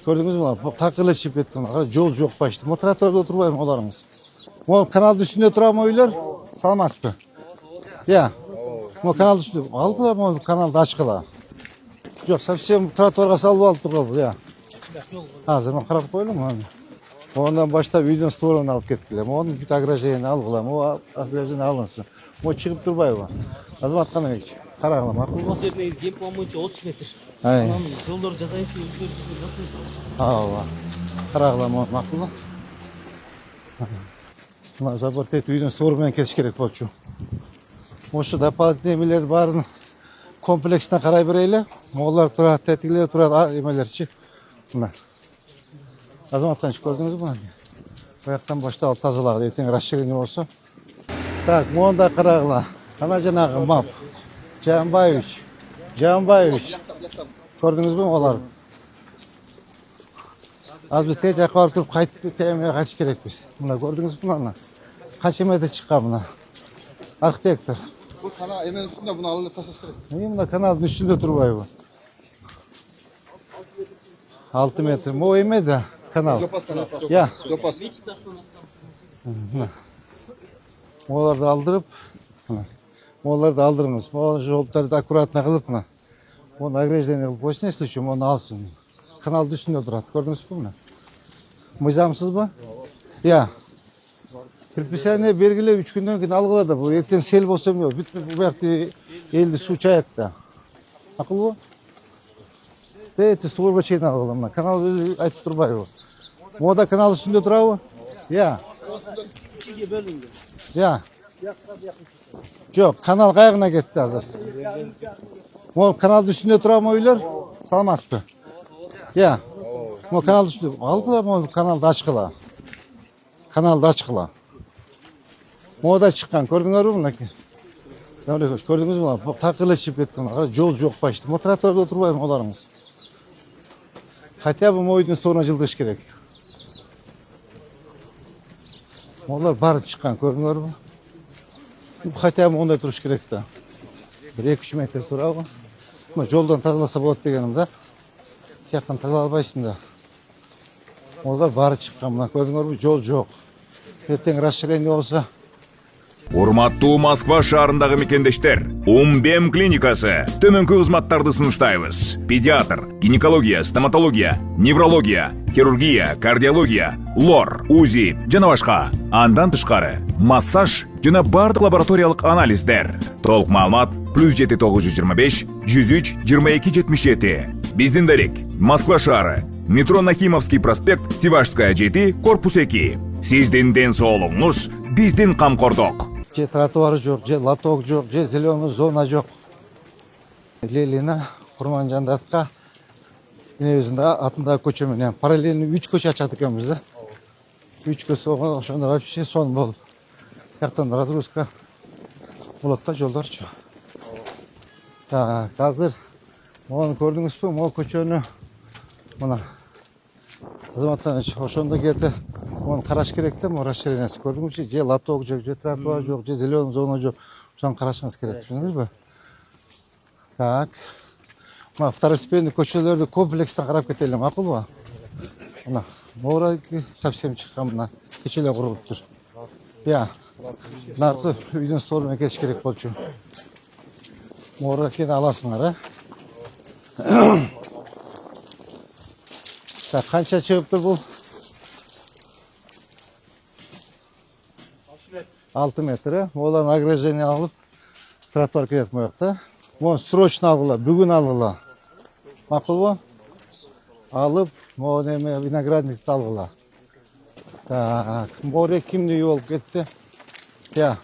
Gördünüz mü? Tak ile çıkıp ketken. Yol yok başta. Motoratörde oturmayayım olarınız. O kanalın üstünde duran oylar salmaz mı? Ya. O kanalın üstünde. Aldılar mı kanalda açıkla. Yok, совсем тротуарға салып алып тұр ғой, ya. Hazır mı қарап қойылым мı? Ondan başta үйден столын алып кеткілем. Onun бүт ограждение алып қылам. O ограждение алынсын. O шығып тұрбай ба. Азамат Қанабекович, қарағыла мақұл ба? Бұл жеріне ген план бойынша 30 метр. Ай. Жолдар жасайын өзгеріс Ала. Қарағыла мақұл ба? Мына забор тек үйден столымен кетіш керек болчу. Осы дополнительный емелерді барын комплексіне қарай берейлі. Олар тұрады, тәтігілер тұрады, емелерші. Мына. Азамат Қанш, көрдіңіз бұны? Ояқтан башта алып тазалағы, ертең расширение болса. Так, мұнда қарағыла. Қана жаңағы мап. Жанбаевич. Көрдіңіз бі олар? Аз біз третий ақпарып тұрып қайтып тәймеге қайтыш керек біз. Мұна көрдіңіз бі мұна? Қанша метр шыққан мұна? Архитектор. Bu kanal hemen üstünde bunu alıp taşıştırır. Мұна каналдың үстінде тұрбай бұл. 6 метр. Мо еме де канал. Jopas kanal. Ya. Jopas. Оларды алдырып, оларды алдырыңыз. Ол жолдарды аккуратно қылып, оны ограждение қылып қойсын, если үшін, оны алсын. Каналды үстінде тұрады, көрдіңіз бі мұны? Мыйзамсыз ба? Я. Предписание бергіле 3 күннен кейін алғылады. Бұл ертең сел болса мені, бүйтіп бұл бәқті елді су чаятты. Ақыл ба? Бәйті суырға чейін алғылы. Канал айтып тұрбай бұл. Мода канал үстінде тұра бұл? Я. Ya. Yok, kanal kayığına gitti hazır. O kanalın üstünde duran oylar salmaz mı? Ya. O kanalın üstünde. Aldılar mı o kanalda açıkla? Kanalda açıkla. O da çıkan, gördünüz mü? Gördünüz mü? Takılı çıkıp ketken. Yol yok başta. Motoratörde oturmayayım olarınız. Хотя бы oyunun sonra жылдыш керек. Олар бары шыққан, көрдіңдер ме? Хотя бы ондай тұрыш керек та. 1-2 метр тұра ғой. Жолдан тазаласа болады дегенім да. Тияқтан тазалабайсың да. Олар бары шыққан, мына көрдіңдер ме? Жол жоқ. Ертең расширение болса. Урматтуу Москва шаарындагы мекендештер, Умбем клиникасы төмөнкү кызматтарды сунуштайбыз. Педиатр, гинекология, стоматология, неврология, хирургия, кардиология, лор, УЗИ жана башка. Андан тышкары массаж жана бардык лабораториялык анализдер. Толук маалымат +7 925 103 22 77. Биздин дарек Москва шаары, метро Нахимовский проспект, Сивашская 7, корпус 2. Сиздин ден соолугуңуз биздин камкордук. Же тротуары жоқ, же лоток жоқ, же зеленый зона жоқ. Ленина, Құрманжандатқа негізінде атындағы көшемен параллельно 3 көше ашады екенбіз да. 3 көше ошондо вообще сон болуп. Жактан разгрузка болот да, жолдор жок. Так, азыр мону көрдүңүзбү? Могу көчөнү мына Азаматтан ошондо кетти. Оны қараш керек те, расширениясы көрдіңіз бе? Же лоток жоқ, же тротуар жоқ, же зеленый зона жоқ. Соны қарашыңыз керек, түсіндіңіз бе? Так. Мына второстепенный көшелерді комплекстен қарап кетелім, мақұл ба? Мына мора совсем шыққан мына көшелер құрылып тұр. Я. Нарқы үйден столымен кетіш керек болчу. Мора кейін аласыңар, Так, қанша шығып тұр бұл? 6 метр. Олан ограждение алып, тротуар кетет мояқта. Оны срочно алғыла, бүгін алғыла. Мақұл ба? Алып, оны виноградникті алғыла. Так, море кімде үй олып кетті? Я.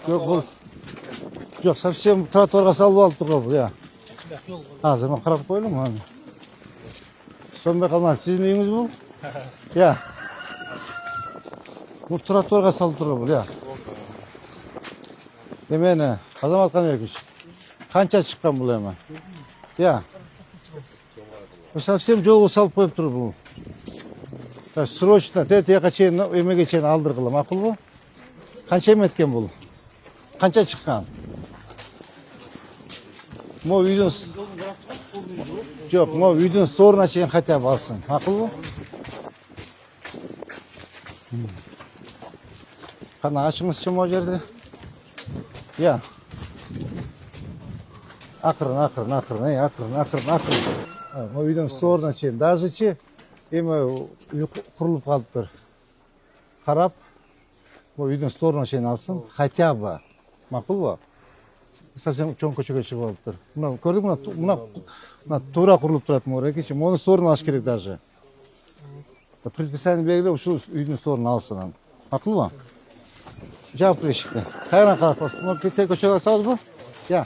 Жоқ, бұл. Жоқ, совсем тротуарға салып алып тұр бұл, я. Азыр, мен қарап қойылым, оны. Сонбай қалмады, сіздің үйіңіз бұл? Я. Бұл тротуарға салып тұр бұл, я. Демені, Азамат Қанабекович, қанша шыққан бұл еме? Я. Совсем жолғы салып қойып тұр бұл. Срочно, тетеға чейін, емеге чейін алдырғылы, мақұл бұл? Қанша еметкен бұл? Қанша шыққан? Мо үйден... Жоқ, мына үйдің сторына чейин хотя бы алсын. Мақұл бу? Қана ашыңызшы мына жерде. Я. Ақырын. Мына үйдің сторына чейин. Даже эме үй құрылып қалып тұр. Қарап, мына үйдің сторына чейин алсын. Хотя бы. Мақұл бу? Совсем чоң көчөгө чыгып алып тұр. Мына көрдүң, мына тура құрылып тұратын морекичи. Моны сторын алыш керек даже. Предписание белгилеп, ушул үйдүн сторун алсын. Мақұл бу? Жауап эшикти. Кайрадан карап бассын. Мына тек көчөгө алсаңызбы? Я.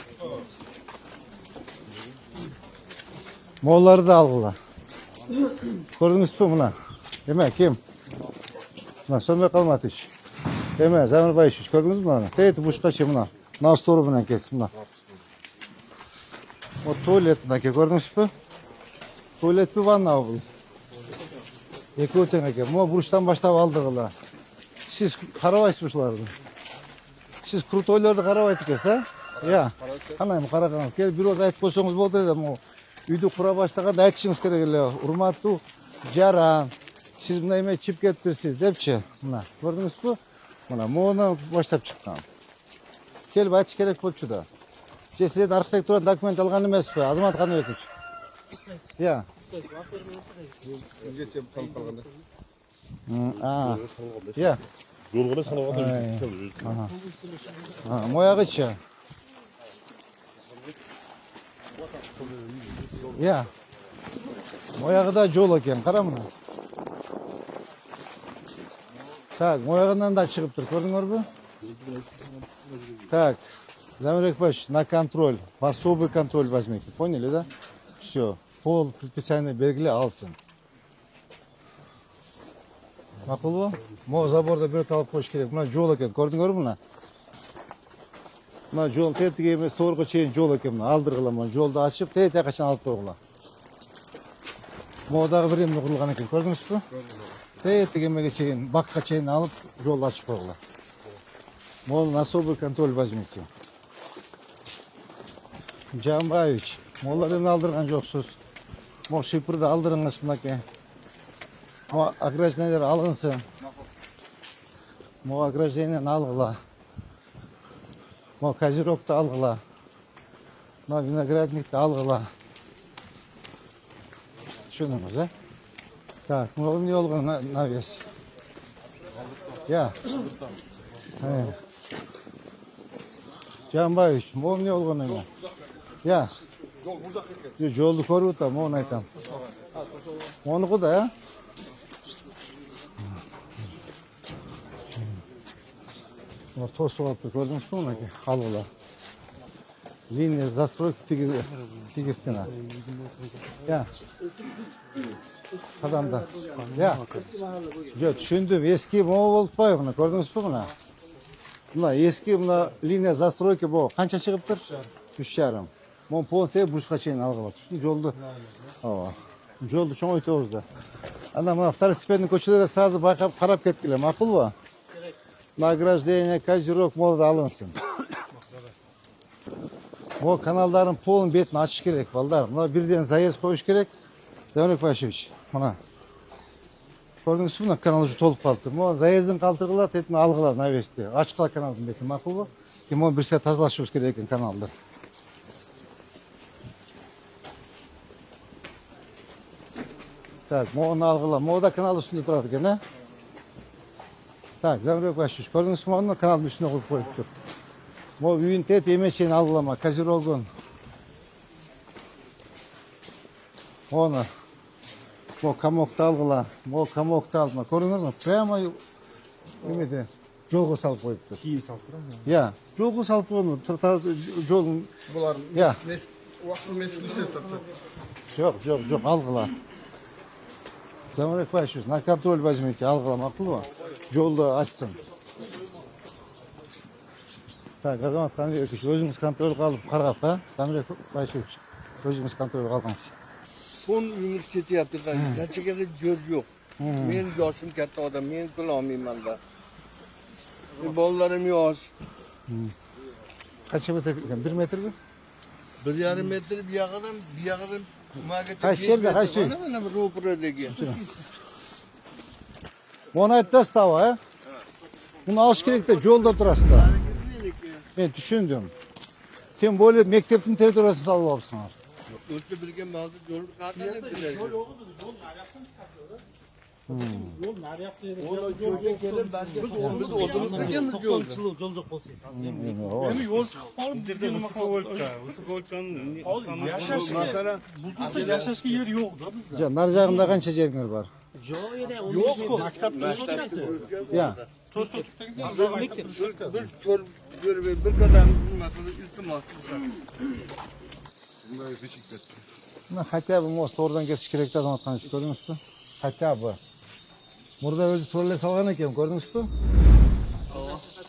Молларды алгыла. Көрдүңүзбү мына? Эме ким? Мына Сомбек Алматович. Эме Замирбаевич, көрдүңүзбү мына? Тейти бушка чейин мына. Мына стору менен келсин мына. Вот туалет мына көрдүңүзбү? Туалетпи, ванна бул? Экөө тең экен. Мына буруштан баштап алдыргыла. Сиз карабайсызбы ушуларды? Сиз крутойлорду карабайт экенсиз, а? Я. Канайым карагаңыз. Келип бирөө айтып койсоңуз болот эле, могу үйдү кура баштаганда айтышыңыз керек эле. Урматтуу жаран, сиз мына эме чип кетиптирсиз депчи. Мына, көрдүңүзбү? Мына мону баштап чыккан. Келип айтыш керек болчу да. Же сизден архитектура документ алган эмеспи, Азамат Каныбекович? Я. Өзгөчө салып калганда. Я. Жолгона санаганда Моягычы. Я. Моягыда жол экен, кара мына. Так, моягынан да чыгып тур, көрдүңөрбү? Так, Замир Экбаевич, на контроль, в особый контроль возьмите, поняли, да? Все, пол предписание белгиле алсын. Мақұл бу? Мо заборда бир алып коюш керек. Мына жол экен, көрдүңөрбү мына? Мына жол тетиге эмес, сорго чейин жол экен мына. Алдыргыла мына жолду ачып, тете качан алып койгула. Могу бир эмне курулган экен, көрдүңүзбү? Тетиге эмеге чейин, бакка чейин алып, жолду ачып койгула. Могу на особый контроль возьмите. Жамбаевич, молар эмне алдырган жоксуз. Могу шипырды алдырыңыз мынакей. Могу ограждениялер алынсын. Могу ограждениени алгыла. Могу козерогду алгыла. Могу виноградникти алгыла. Түшүндүңүз, а? Так, могу эмне болгон навес? Я. Жамбаевич, могу эмне болгон эме? Я. Жолду көрүп атам, могуну айтам. Монуку да, а? Тосуп алып көрдүңүзбү мынакей, алгыла. Линия застройки тигистина. Я. Кадамда. Я. Жок, түшүндүм. Эски могу болуп атпайбы мына, көрдүңүзбү мына? Мына эски мына линия застройки бу канча чыгыптыр? 3,5. Мон полте бушка чейин алгыла. Түшүндү, жолду. Ооба. Жолду чоңойтобуз да. Анда мына второстепенный көчөлөрдө сразу байкап карап кеткиле, макулбу? Награждение, козерог молду алынсын. Могу каналдардын полун бетин ачыш керек, балдар. Мына бирден заезд коюш керек. Замир Экбаевич, мына. Көрдүңүзбү, мына канал уже толуп калды. Могу заездин калтыргыла, тетин алгыла навести. Ачкыла каналдын бетин, макулбу? Могу бир саат тазалашыбыз керек экен каналды. Так, могуну алгыла. Могу да канал үстүндө турат экен, а? Так, Замир Экбаевич, көрдүңүзбү, могуну каналдын үстүнө коюп коюптур. Могу үйүн тет эмечен алгылама, козерогун. Оны. Могу комокту алгыла, могу комокту алма. Көрдүңүзбү? Прямо эмеде жолго салып коюптур. кийин салып турам. Я, жолго салып койгон, жолдун. Булар Я. Убактын месин иштеп тапса. Жок, алгыла. Замир Экбаевич, на контроль возьмите, алгыла, макулбу? Жолду ачсын. Так, Азамат Каныбекович, өзүңүз контролго алып карап, а? Замир Экбаевич, өзүңүз контролго алгыңыз. 10 yumurta ketyapti. Kachagaga jo'r yo'q. Men yoshim katta odam, men qila olmayman da. Bolalarim yosh. Qancha metr ekan? 1 metrmi? 1,5 metr bu yog'idan Qaysi yerda, qaysi uy? Mana bu ro'piradagi. Onu ayttasız da ha? Bunu alış gerek de yolda durasız da. Ben düşündüm. Sen böyle mektepin teritoriyasını salıp almışsınlar. Ölçü bilgen malda yolu qanday biladi. Yol nereye yaptı? Biz o'zimiz bilganmiz yo'lni. 90 yıl yol yok bolsa. Endi yo'l chiqib qolib bizga nima qilib Masalan, buzilsa yashashga yer yo'q-da bizda. Narjağında kança yerler var? Yo'q-ku, maktabda Ya. to'rt sotibdagi bir to'r bir qadam masalan iltimos. Bunday beşiklet. Хотя бы мост oradan geçiş gerekti azamatan hiç gördünüz mü? Хотя бы. Burada özü torle salgan ekan gördünüz mü?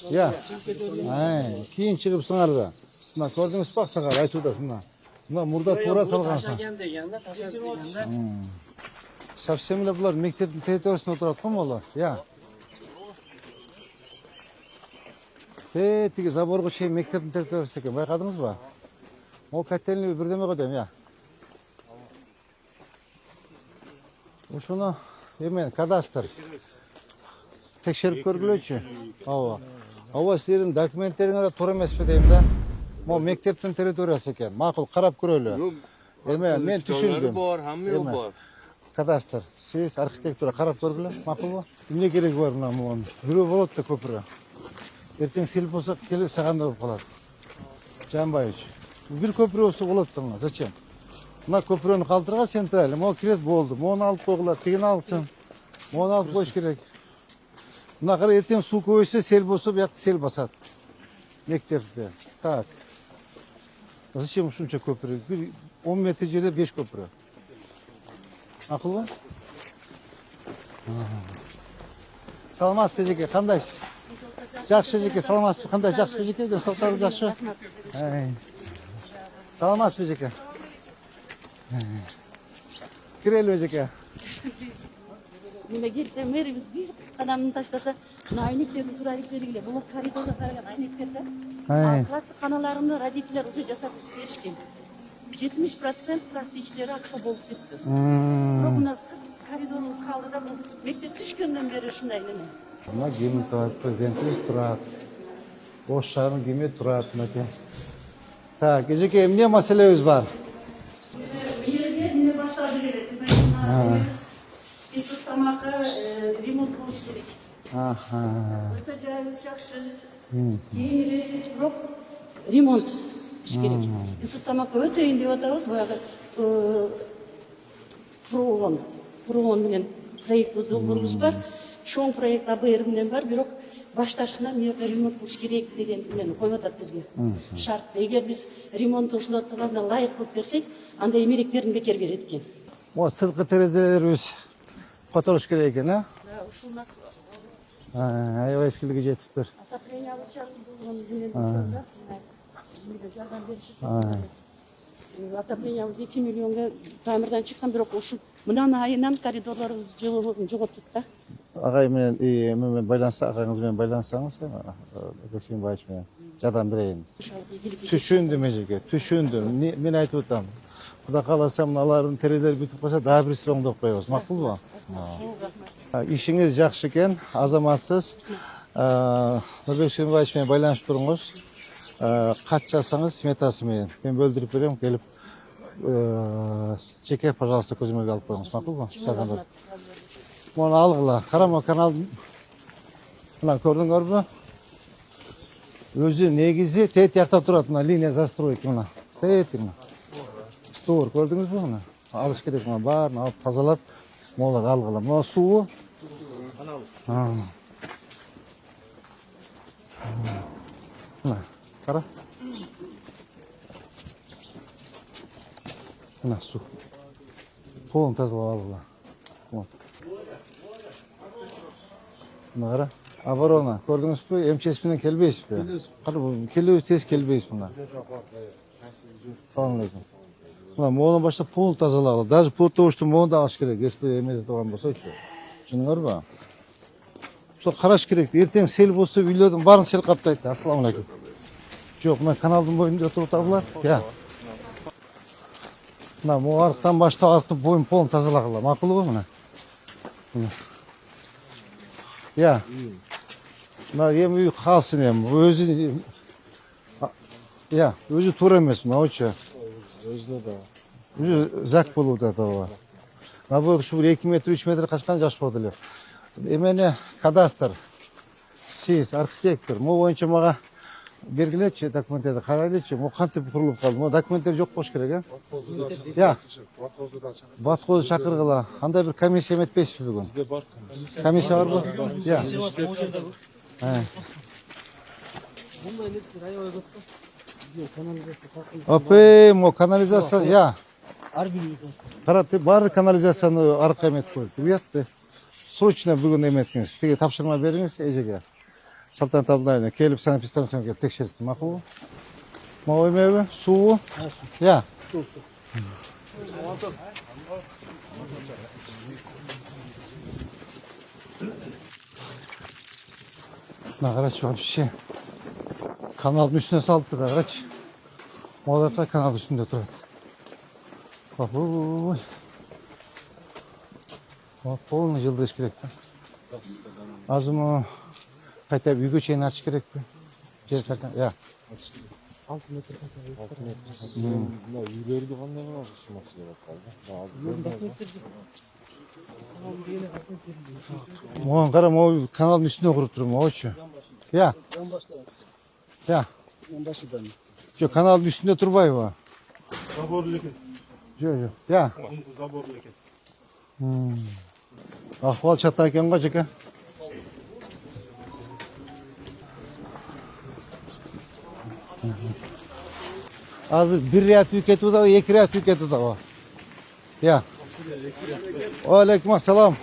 Ya. Ay, keyin çıkıp sınarda. Buna gördünüz bak sakar aytуда buna. Buna murda tora salgansın. Совсем эле булар мектептин территориясында отурат го молар. Ya. Tigi заборго чейин мектептин территориясы экен, байкадыңыз ба? О котельный бирдеме го дейм, я. Ушуну эмен кадастр текшерип көргүлөчү. Ооба. Ооба силердин документтериңер туура эмеспи дейм да. Могу мектептин территориясы экен. Макул карап көрөлү. Эме мен түшүндүм. Bor, hamma yo'q bor. Кадастр, сиз архитектура карап көргүлө, макулбу? Эмне кереги бар мына муну? Бирөө болот да көпүрө. Эртең сел болсо келип саганда болуп калат. Жанбайыч. Бир көпүрө болсо болот да мына. Зачем? Мына көпүрөнү калтырган сен туралы. Могу кирет болду. Мону алып койгула, тигини алсын. Мону алып коюш керек. Мына кара эртең суу көбөйсө, сел болсо буякта сел басат. Мектепте. Так. Зачем ушунча көпүрө? Бир 10 метр жерде 5 көпүрө. Акылбы? Саламатсыз бежеке, кандайсыз? Жакшы бежеке, саламатсыз. Кандай жакшы бежеке? Денсаулыктарыңыз жакшыбы? Саламатсыз бежеке. Кирели бежеке. Мына келсе мэрибиз бир кадамын таштаса, мына айнектерди сурайып бергиле. Бул коридордо караган айнектер да. Пластик каналарымды родителер уже жасап беришкен. 70% пластичтери акча болуп кетти. Бирок мына коридорубуз калды да, бул мектеп түшкөндөн бери ушундай неме. Мына кеме турат, президентибиз турат. Ош шаарынын кеме турат мынакей. Так, эжеке эмне маселебиз бар? Эмне башталды керек? Биз ысык тамакка ремонт болуш керек. Өтө жайыбыз жакшы. Бирок ремонт керек. Ысык тамакка өтөйүн деп атабыз, баягы Проон менен проектибиз долбоорубуз бар. Чоң проект АБР менен бар, бирок башташынан мына ремонт болуш керек деген мени коюп атат бизге. Шарт. Эгер биз ремонт ушуларга ылайык кылып берсек, анда эмеректерин бекер берет экен. О, сырткы терезелерибиз которуш керек экен, а? Да, ушулар Аябай эскилиги жетиптир. отоплениябыз жакын болгону менен жардам беришип. Отоплениябыз 2 миллионга тамырдан чыккан, бирок ушу мындан айынан коридорлорубуз жылуулугун жоготтук да. Агай менен мен байланса, агайыңыз менен байлансаңыз, Бекшенбаевич менен жардам берейин. Түшүндүм эжеке, түшүндүм. Мен айтып атам. Кудай кааласа мыналардын терезелери бүтүп калса, дагы бир оңдоп коебуз. Макулбу? Ишиңиз жакшы экен, азаматсыз. Бекшенбаевич менен байланышып туруңуз. Кат жазсаңыз сметасы менен. Мен бөлдүрүп берем, келип чеке, пожалуйста, көзөмөлгө алып коюңуз. Макулбу? Жардам берип. Муну алгыла. Карама канал. Мына көрдүңөрбү? Өзү негизи тет жакта турат, мына линия застройки мына. Тет мына. Стор көрдүңүзбү мына? Алыш керек мына баарын алып тазалап, молат алгыла. Мына суу. Мына, кара. Мына суу. Полун тазалап алгыла. Вот. Мына кара. Оборона, көрдүңүзбү? МЧС менен келбейсизби? Келебиз, тез келбейсиз мына. Салам алейкум. Мына мону баштап пол тазалагыла. Даже плотошту мону да алыш керек, если эмеде турган болсочу. Түшүнүңөрбү? Сол караш керек. Эртең сел болсо үйлөрдүн баарын сел каптайт. Ассаламу алейкум. Жок, мына каналдын боюнда отуруп атабылар. Я. Мына могу арықтан баштап арықтың бойын полын тазалагыла. Макул го мына. Я. Мына эми үй калсын эми. Өзү өзү туура эмес мына очу. Өзү зак болуп атат. Мына ушу 2 метр 3 метр качкан жаш болот эле. Эмени кадастр, сиз, архитектор, могу боюнча мага бергилечи документтерди карайлычы. Могу кантип курулуп калды? Могу документтер жок болуш керек, Я. Баткозду чакыргыла. Андай бир комиссия эметпейсизби бүгүн? Бизде бар комиссия. Комиссия барбы? Я. Bunday nesi rayona götürdüm. Kanalizasyon sakın. Опей, могу канализация, я. Арбин. Кара, баары канализацияны аркы эметип коюп. Уятты. Срочно бүгүн эметиңиз. Тиги тапшырма бериңиз эжеге. Салтанат абдайына келип санэпидстанцияга келип текшерсин, макулбу? Могу эмеби? Суубу? Я. Мына карачы вообще каналдын үстүнө салыпты да, карачы. Могулар каналдын үстүндө турат. Ой. Полный жылдырыш керек да. Азымы кайта үйгө чейин ачыш керекпи? Жер таркан, я. 6 метр кача. 6 метр кача. Мына үйлөрдү кандай кылабыз ушу маселе болуп калды. Могун кара, могу каналдын үстүнө куруп турмун, очу. Я. Я. Жок, каналдын үстүндө турбайбы? Заборлы экен. Жок. Я. Заборлы экен. Ахвал чата экен го, жеке. Азыр бир ряд үй кетип атабы, 2 ряд үй кетип атабы? Я. Алейкум ассалам.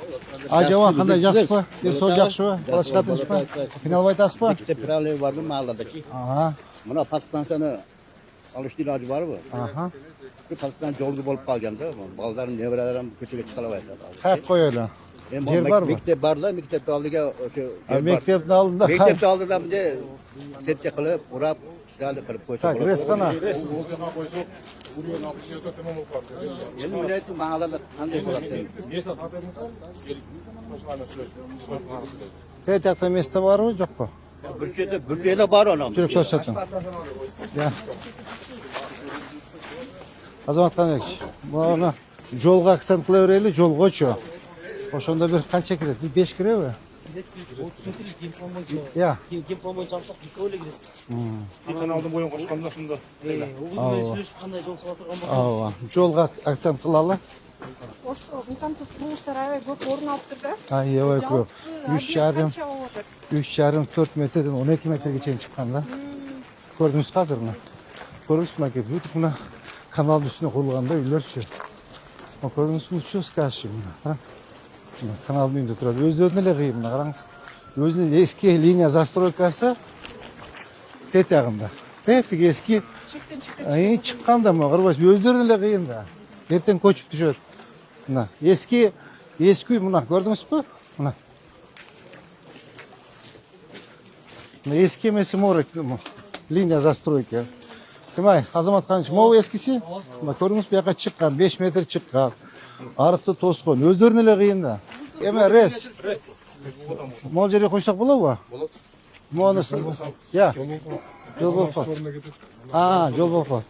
Ажабан кандай, жакшысызбы? Сол жакшыбы? Балачка тынчпы? Кыйналбай атасызбы? İşte pirali vardı mahalledeki. Ага. Buna pastansanı alıştı ilacı var mı? Ага. Bu pastan jolgu bolup kalganda baldarım nevrelerim köçüge çıkalaydı. Кайып коелу. Жер барбы? Mektep barla mektep aldıga şu Мектептин алдында. mektepte aldı da bir de setçe kılıp urap şöyle kılıp koysa. Так, рескана. Yeni milletin mahallede hangi bulakta? Третьякта место барбы, жокпу? Bürcede var onun. Жүрүп көрсөтүң. Я. Азамат Канбекович, муну жолго акцент кыла берели, жолгочу. Ошондо бир канча кирет? 5 киреби? 30 метр кем помойчу. Я. Кем помойчу алсак 2 өле кирет. Bir kanalдын боюн кошкондо ошондо. Угуй сүйлөшүп кандай жол сала турган болсо. Ооба. Жолго акцент кылалы. Ошто нысансыз курулуштар аябай көп орун алып турду. Аябай көп. 3,5 Канча болуп атат? 3,5-4 метрден 12 метрге чейин чыккан да. Көрдүңүз азыр мына. Көрдүңүз мына келип бүтүп мына каналдын үстүнө курулганда үйлөрчү. Көрдүңүзбү ушу скаши мына. Каналдын үйүндө турат. Өздөрүнө эле кыйын мына караңыз. Өзүнүн эски линия застройкасы тет ягында. Тетиги эски чыкканда мына карабайсыз, өздөрүнө эле кыйын да. Эртең көчүп түшөт. Мына эски үй мына көрдүңүзбү? Мына. Мына эски эмеси морек линия застройки. Кымай, Азамат Каныч, могу эскиси? Мына көрдүңүзбү, бияка чыккан, 5 метр чыккан. Арыкты тоскон, өздөрүнө эле кыйын да. Эме рес. Могул жерге койсок болобу? Болот. Монусу. Я. Жол болуп калат. Жол болуп калат.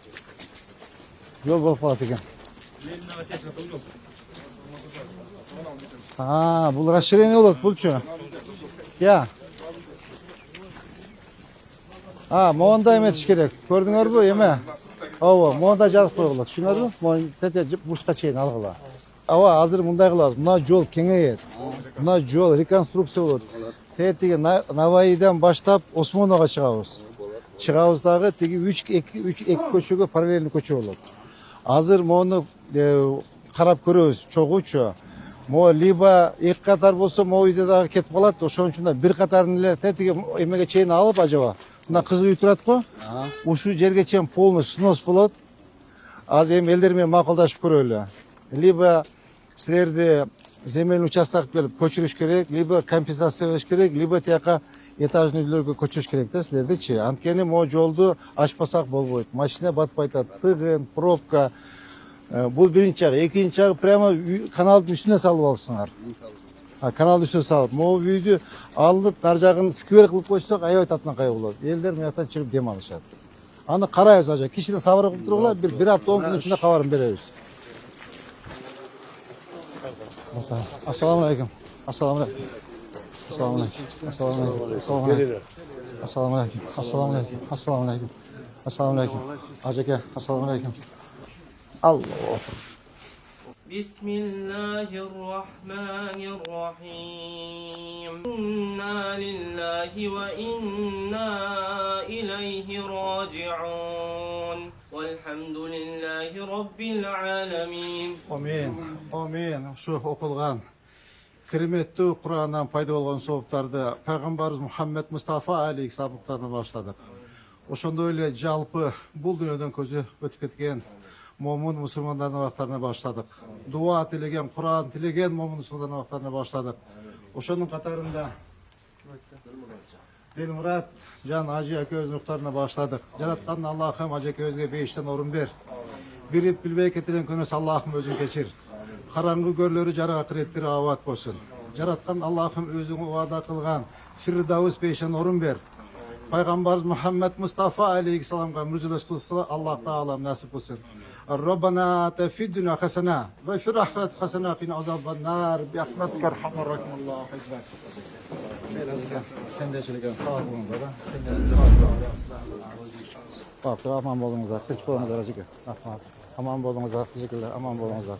Жол болуп калат экен. Бул расширение болот булчу. Я. Моонда эметиш керек. Көрдүңөрбү эме? Ооба, моонда жазып койгула. Түшүнөрбү? Моон тете бурчка чейин алгыла. Азыр мындай кылабыз. Мына жол кеңейет. Мына жол реконструкция болот. Тетиги Наваиден баштап Осмонова чыгабыз. Чыгабыз дагы тиги 2 көчөгө параллельный көчө болот. Азыр мону карап көрөбүз, чогуучу. Мо либо 2 катар болсо, мо үйдө дагы кетип калат. Ошон үчүн да 1 катарын эле тетиги эмеге чейин алып ажаба. Мына кызыл үй турат го. Ушул жерге чейин полный снос болот. Азыр эми элдер менен макулдашып көрөлү. Либо силерди земельный участок берип көчүрүш керек, либо компенсация бериш керек, либо тияка этажный үйлөргө көчүрүш керек да силердичи. Анткени могу жолду ачпасак болбойт. Машина батпай атат, тыгын, пробка. Bu birinci ağı. İkinci ağı prema kanalın üstüne salıp alıpsınlar. Kanalın üstüne salıp. O video alınıp narjağın skver kılıp koysak ayay tatına kayı olur. Eller miyattan çıkıp dem alışады. Аны карайбыз ажа. Кишиден сабыр кылып тургула, bir hafta 10 gün içinde kavarın berебиз. Assalamu alaikum. Assalamu alaikum. Assalamu alaikum. Assalamu alaikum. Assalamu alaikum. Assalamu alaikum. Assalamu alaikum. Assalamu alaikum. Ajaka, assalamu alaikum. Allah. Bismillahirrahmanirrahim. İnna lillahi ve inna ileyhi raciun. Velhamdülillahi rabbil alamin. Amin. Amin. Şu okulgan kirimetli Kur'an'dan payda olgan soğuптарды Peygamberimiz Muhammed Mustafa aleyhisselam'dan başladık. Oşonda öyle jalpı bul dünyadan közü ötüp ketken momun musulmanların vaktarına başladık. Dua tilegen, Kur'an tilegen momun musulmanların vaktarına başladık. Oşonun katarında Dilmurat, Can Hacı Aköz noktarına başladık. Yaratkan Allah'ım Hacı Aköz'e 5'ten orun ver. Birip bilbey ketilen könüs Allah'ım özün geçir. Karangı görleri jarı akirettir avat bolsun. Yaratkan Allah'ım özünü vada kılgan Firdavus 5'ten orun ver. Peygamberimiz Muhammed Mustafa aleyhisselam'a müjdeler kılsın. Allah Teala nasip kılsın. Rabbana ate fid dünya hasene ve fi rahmet hasene qina azaban nar bi rahmetike erhamer rahim. Allahu ekber. Kendiçilikten sağ olun bara. Bak, aman bolunuzlar. Tinch bolunuzlar ajaka. Rahmat. Aman bolunuzlar. Teşekkürler. Aman bolunuzlar.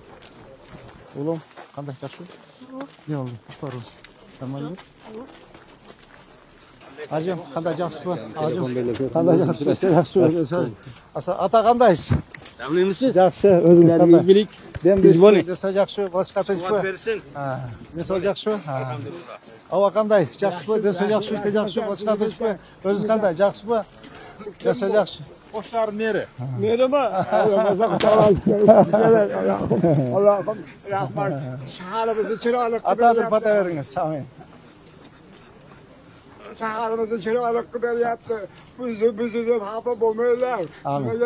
Oğlum, qanday yaxshi? Ne oldu? Paru. Tamam. Acım, qanday yaxshimi? Acım, qanday yaxshi? Ata qandaysiz? Damlaymışsın? Yaxshi, o'zing qanday? İlgilik. Dem desa yaxshi, boshqa tinchmi? Versin. Ha, desa yaxshi? Ha. Ava qanday? Yaxshimi? Desa yaxshi, işte yaxshi, boshqa tinchmi? O'zingiz qanday? Yaxshimi? Desa yaxshi. Boşlar nere? Merhaba. Allah'ım rahmet. Şaharımızı çıralık Ata bir pata veriniz. Amin. Şaharımızı çıralık kadar yaptı. Bizi de hafı bulmuyorlar. Amin.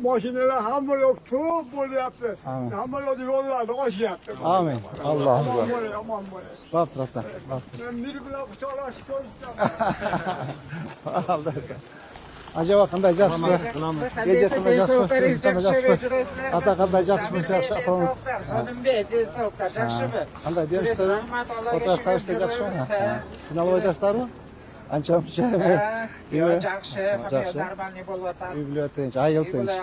Maşineler hamur yok. Çok böyle yaptı. Amin. Hamur yok yollarda hoş yaptı. Amin. Allah'ım. Aman böyle, aman böyle. Bak tarafta. Bak. Ben bir bile kuşalar çıkıyorum. Allah. Acaba qanday yaxshimi? Gece qanday yaxshimi? Ata qanday yaxshimi? Yaxshi assalomu qanday deymizlar? O'rtasida ishda yaxshimi? Final o'ydasizlarmi? Ancha munchami? Yaxshi, darmonli bo'lyapti. Uylar tinch, ayil tinch.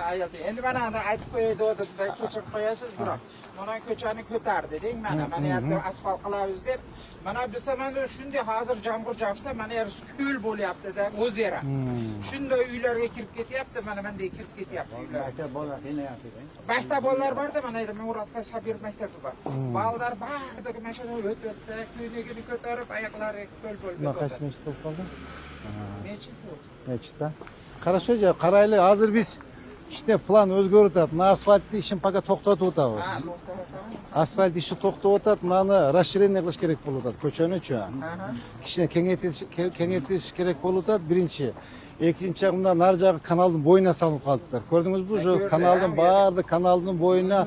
Endi mana unda aytib qo'ydi, kechirib qo'yasiz biroq. Mana ko'chani ko'tar deding, mana yerda asfalt qilamiz deb. Mana bizda mana shunday hozir yomg'ir yog'sa, mana yer ko'l bo'lyapti-da, o'zera. Shunday uylarga kirib ketyapti, mana bunday kirib ketyapti uylar. Maktab bolalar bor-da, mana yerda Muratga Sabir maktabi bor. Bolalar bari mana shuni o'tdi, ko'ylagini ko'tarib, oyoqlari ko'l bo'ldi. Naqas mechit bo'lib qoldi? Nechta? Nechta? Хорошо, qarayli, hozir biz işte plan o'zgarib o'tadi. Mana asfaltni ishini fakat to'xtatib o'tamiz. Asfalt ishi to'xtab o'tadi, mana расширение qilish kerak bo'lib o'tadi ko'chani uchun. Kishini kengaytirish kerak bo'lib o'tadi birinchi. Ikkinchi bundan narjag'i kanalning bo'yina salınıp qolibdi. Ko'rdingizmi? Shu kanalning bardi kanalning bo'yina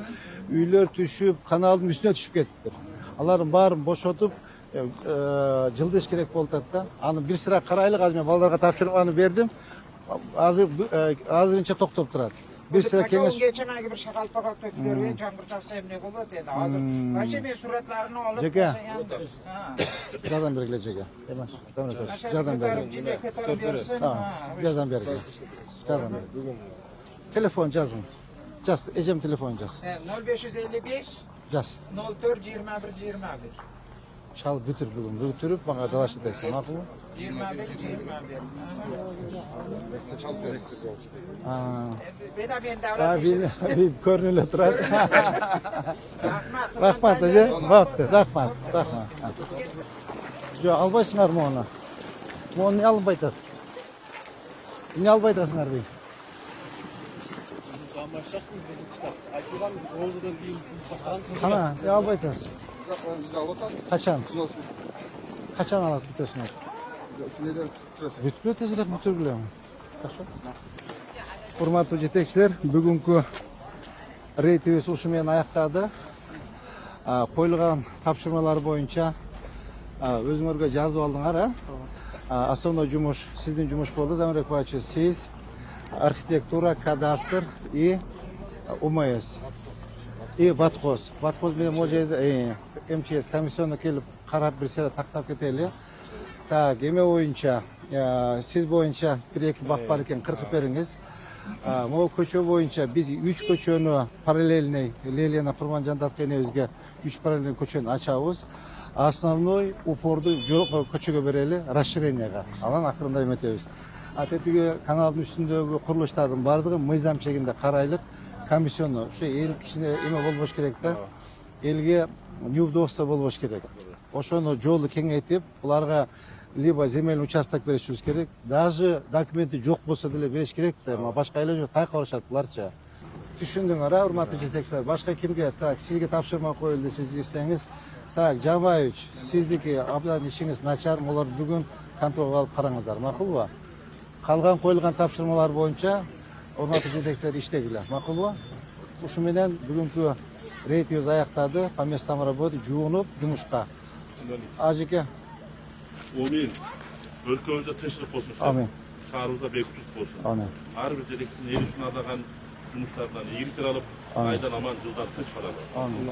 uylar tushib, kanalning üstüne tushib ketdi. Ularni barini bo'shatib jildish kerak bo'ldi-da. Ani bir sıra qaraylik, hozir men bolalarga topshiriqni berdim. Hozircha to'xtab turadi. Bir sıra kengash. Ungacha menga bir shaqal paqat to'kib bergan, yomg'ir chaqsa ham ne bo'ladi endi. Hozir mana men suratlarini olib Jaka. Jadam bergile Jaka. Demak, jadam bergile. ko'tarib bersin. Tamam. Jadam bergile. Jadam bergile. Telefon yazın. Jaz, ecem telefon yaz. 0555 Jaz. 04 21 21. Çal bitir bugün. Bitirip bana dalaştırırsın. Maqul? 21 21. Ben davlat Bir ko'rinib turadi. Rahmat aka. Bo'pti, rahmat. Yo'q, albaysizlarmi uni? Uni olib aytadi. Uni olib aytasizlar deydi. Qana, olib aytasiz. Qachon? Qachon oladi bitasini? Bütüp tezroq bitirgilar. Hurmatli yetakchilar, bugungi Reytimiz uşu menен аяктады. Коюлган тапшырмалар боюнча өзүңөргө жазып алдыңар, Основной жумуш, сиздин жумуш болду, Замирбек Баевич, сиз архитектура, кадастр и УМС. И Батхоз. Батхоз менен могу жерде МЧС комиссионно келип карап бир сыйра тактап кетели. Так, эме боюнча, сиз боюнча 1-2 бак бар экен, кыркып бериңиз. Могу көчө боюнча биз 3 көчөнү параллельный Лелена Курманжан энебизге 3 параллельный көчөнү ачабыз. Основной упорду жок көчөгө берели, расширенияга. Анан акырында эметебиз. Тетиги каналдын үстүндөгү курулуштардын бардыгы мыйзам чегинде карайлык, комиссионно ушу эл кишине эме болбош керек да. Элге неудобство болбош керек. Ошону жолду кеңейтип, буларга либо земельный участок беришибиз керек, даже документи жок болсо деле бериш керек да, башка эле жок, тайка барышат буларча. Түшүндүңөр, урматтуу жетекчилер, башка кимге, так, сизге тапшырма коюлду, сиз иштеңиз. Так, Жамбаевич, сиздики абдан ишиңиз начар, олар бүгүн контролго алып караңыздар, макулбу? Калган коюлган тапшырмалар боюнча урматтуу жетекчилер иштегиле, макулбу? Ушу менен бүгүнкү рейдибиз аяктады, по местам работы жуунуп жумушка. Ажеке. Амин. Өлкөбүздө тынчтык болсун. Амин. Шаарыбызда бейкүчүлүк болсун. Амин. Ар бир жетекчинин эл үчүн ардаган жумуштарынан ийгиликтер алып, айдан аман жылдан тынч калалы. Амин.